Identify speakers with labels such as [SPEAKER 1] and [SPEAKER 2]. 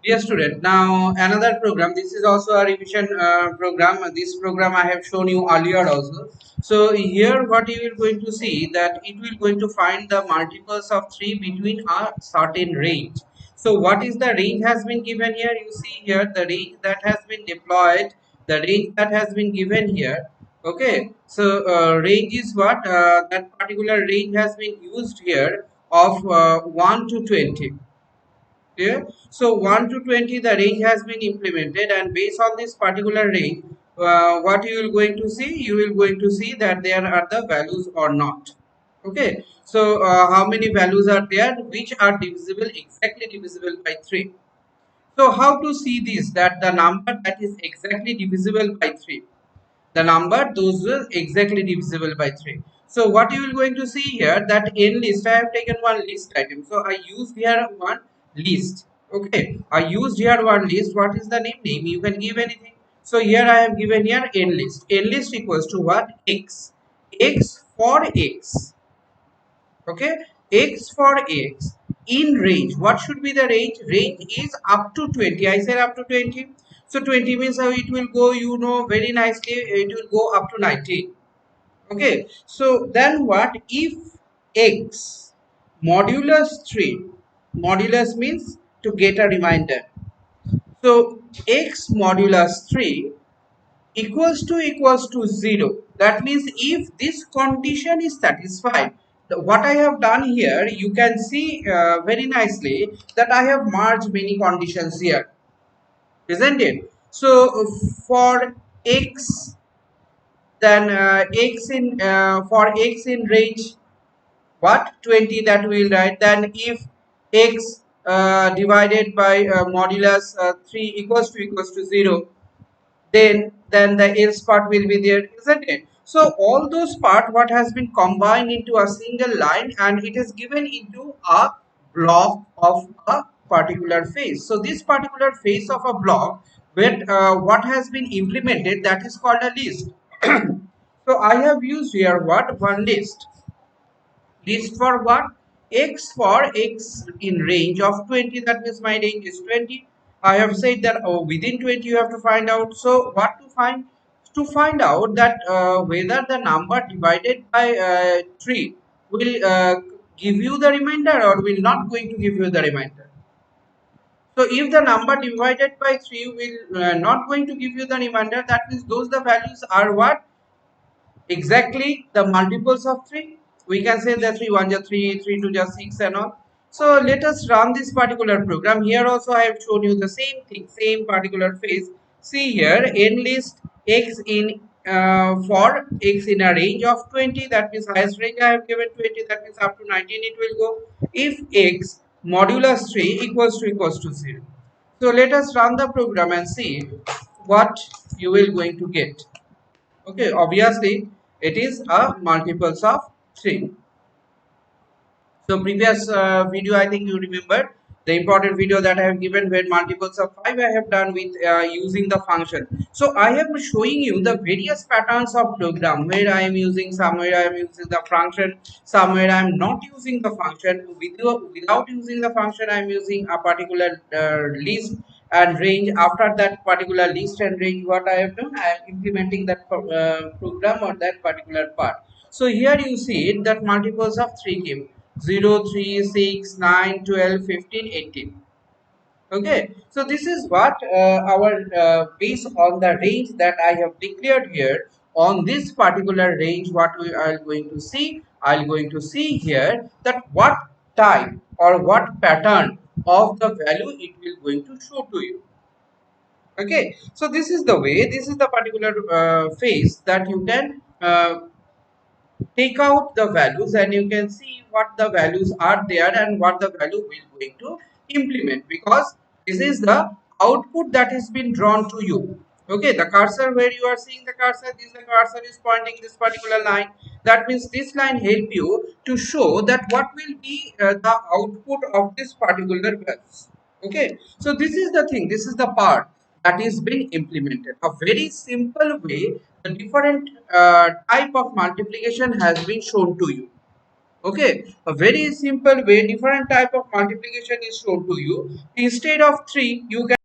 [SPEAKER 1] Dear student, now another program. This is also a revision program. This program I have shown you earlier also. So here, what you will going to see that it will going to find the multiples of 3 between a certain range. So what is the range has been given here? You see here the range that has been deployed, the range that has been given here. Okay, so range is what that particular range has been used here of 1 to 20. Clear? So 1 to 20 the range has been implemented, and based on this particular range, what you will going to see, you will going to see that there are the values or not. Okay, so how many values are there which are divisible, exactly divisible by 3. So how to see this, that the number that is exactly divisible by 3, the number those are exactly divisible by 3. So what you will going to see here, that in list I have taken one list item, so I used here one list. Okay, I used here one list. What is the name? You can give anything. So here I have given here n list. N list equals to what? X. X for x. Okay, x for x in range. What should be the range? Range is up to 20. I said up to 20. So 20 means how it will go, you know very nicely, it will go up to 19. Okay, so then what if x modulus 3, modulus means to get a reminder. So x modulus 3 equals to 0. That means if this condition is satisfied, what I have done here, you can see very nicely that I have merged many conditions here, isn't it? So for x, then x in for x in range what 20, that we will write. Then if x divided by modulus 3 equals to 0, then the else part will be there, isn't it? So all those part what has been combined into a single line, and it is given into a block of a particular phase. So this particular phase of a block where what has been implemented, that is called a list. So I have used here what? One list. List for what? X for x in range of 20. That means my range is 20. I have said that within 20 you have to find out. So what to find? To find out that whether the number divided by 3 will give you the remainder or will not going to give you the remainder. So if the number divided by 3 will not going to give you the remainder, that means those the values are what? Exactly the multiples of 3. We can say that 3 1 just 3, 3 2 just 6 and all. So let us run this particular program. Here also I have shown you the same thing, same particular phase. See here, n list x in for x in a range of 20, that means highest range I have given 20, that means up to 19 it will go. If x modulus 3 equals to 0. So let us run the program and see what you will going to get. Okay, obviously it is a multiples of 3. So previous video, I think you remember the important video that I have given where multiples of 5 I have done with using the function. So I am showing you the various patterns of program where I am using, somewhere I am using the function, somewhere I am not using the function. Without using the function, I am using a particular list and range. After that particular list and range, what I have done, I am implementing that program or that particular part. So here you see it, that multiples of 3 came 0, 3, 6, 9, 12, 15, 18. Okay, so this is what our based on the range that I have declared here. On this particular range, what we are going to see, I'm going to see here that what type or what pattern of the value it will going to show to you. Okay, so this is the way, this is the particular phase that you can take out the values, and you can see what the values are there and what the value will going to implement, because this is the output that has been drawn to you. Okay, the cursor where you are seeing the cursor, this the cursor is pointing this particular line. That means this line help you to show that what will be the output of this particular values. Okay, so this is the thing, this is the part that is being implemented. A very simple way, the different type of multiplication has been shown to you. Okay, a very simple way, different type of multiplication is shown to you. Instead of 3, you can